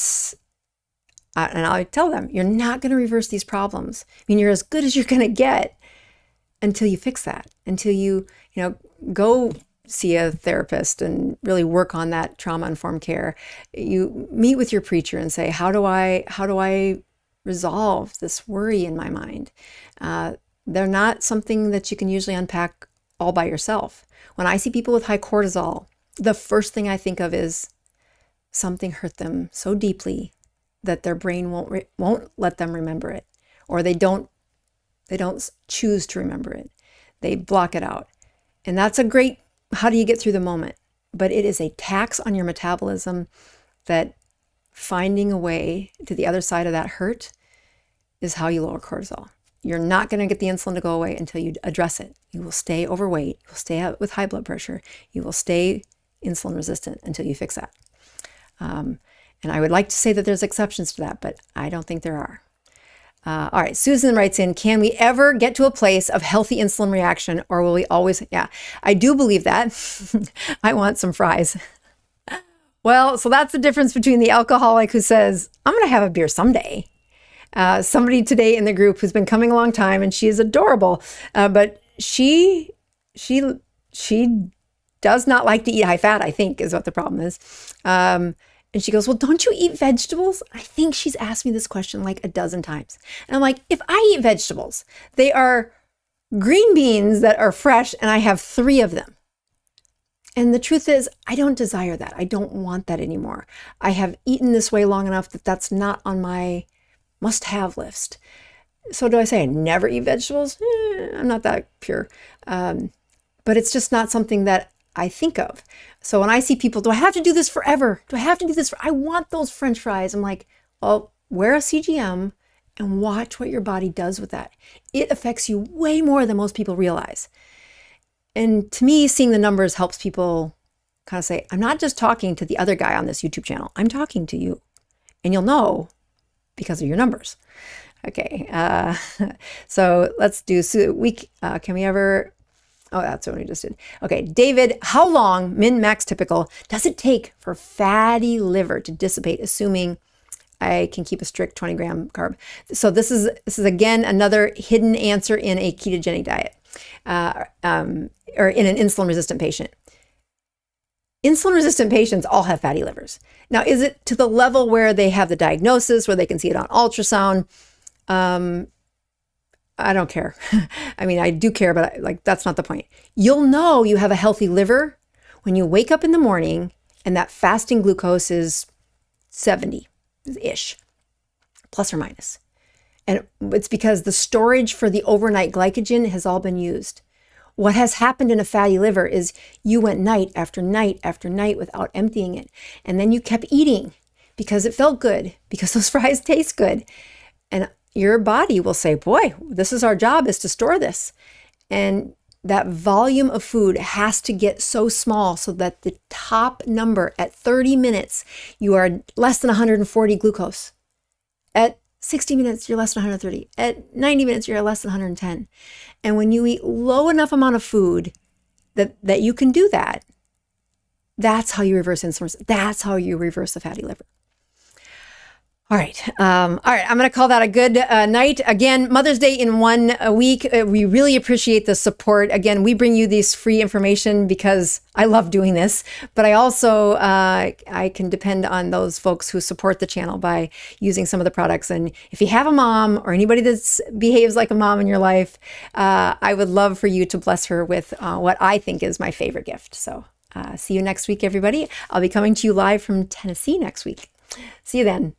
I tell them, you're not going to reverse these problems. I mean, you're as good as you're going to get until you fix that. Until you go see a therapist and really work on that trauma-informed care. You meet with your preacher and say, how do I resolve this worry in my mind? They're not something that you can usually unpack all by yourself. When I see people with high cortisol, the first thing I think of is something hurt them so deeply that their brain won't let them remember it, or they don't choose to remember it. They block it out. And that's a great, how do you get through the moment? But it is a tax on your metabolism that finding a way to the other side of that hurt is how you lower cortisol. You're not going to get the insulin to go away until you address it. You will stay overweight. You will stay out with high blood pressure. You will stay insulin resistant until you fix that. And I would like to say that there's exceptions to that, but I don't think there are. All right, Susan writes in, can we ever get to a place of healthy insulin reaction, or will we always? Yeah, I do believe that. I want some fries. Well, so that's the difference between the alcoholic who says, I'm going to have a beer someday. Somebody today in the group who's been coming a long time, and she is adorable, but she does not like to eat high fat, I think is what the problem is. And she goes, well, don't you eat vegetables? I think she's asked me this question like a dozen times. And I'm like, if I eat vegetables, they are green beans that are fresh, and I have 3 of them. And the truth is, I don't desire that. I don't want that anymore. I have eaten this way long enough that that's not on my must-have list. So do I say I never eat vegetables? I'm not that pure. But it's just not something that I think of. So when I see people, do I have to do this forever? Do I have to do this? I want those French fries. I'm like, well, wear a CGM and watch what your body does with that. It affects you way more than most people realize. And to me, seeing the numbers helps people kind of say, I'm not just talking to the other guy on this YouTube channel. I'm talking to you. And you'll know because of your numbers. Okay. So let's do, can we ever, oh, that's what we just did. Okay. David, how long, min, max, typical, does it take for fatty liver to dissipate, assuming I can keep a strict 20-gram carb? So this is again, another hidden answer in a ketogenic diet, or in an insulin-resistant patient. Insulin-resistant patients all have fatty livers. Now, is it to the level where they have the diagnosis, where they can see it on ultrasound? I don't care. I mean, I do care, but that's not the point. You'll know you have a healthy liver when you wake up in the morning and that fasting glucose is 70-ish, plus or minus. And it's because the storage for the overnight glycogen has all been used. What has happened in a fatty liver is you went night after night after night without emptying it. And then you kept eating because it felt good, because those fries taste good. And your body will say, boy, this is our job, is to store this. And that volume of food has to get so small so that the top number at 30 minutes, you are less than 140 glucose. At 60 minutes, you're less than 130. At 90 minutes, you're less than 110. And when you eat low enough amount of food that you can do that, that's how you reverse insulin. That's how you reverse the fatty liver. All right. I'm going to call that a good night. Again, Mother's Day in 1 week. We really appreciate the support. Again, we bring you this free information because I love doing this, but I also, I can depend on those folks who support the channel by using some of the products. And if you have a mom or anybody that behaves like a mom in your life, I would love for you to bless her with what I think is my favorite gift. So see you next week, everybody. I'll be coming to you live from Tennessee next week. See you then.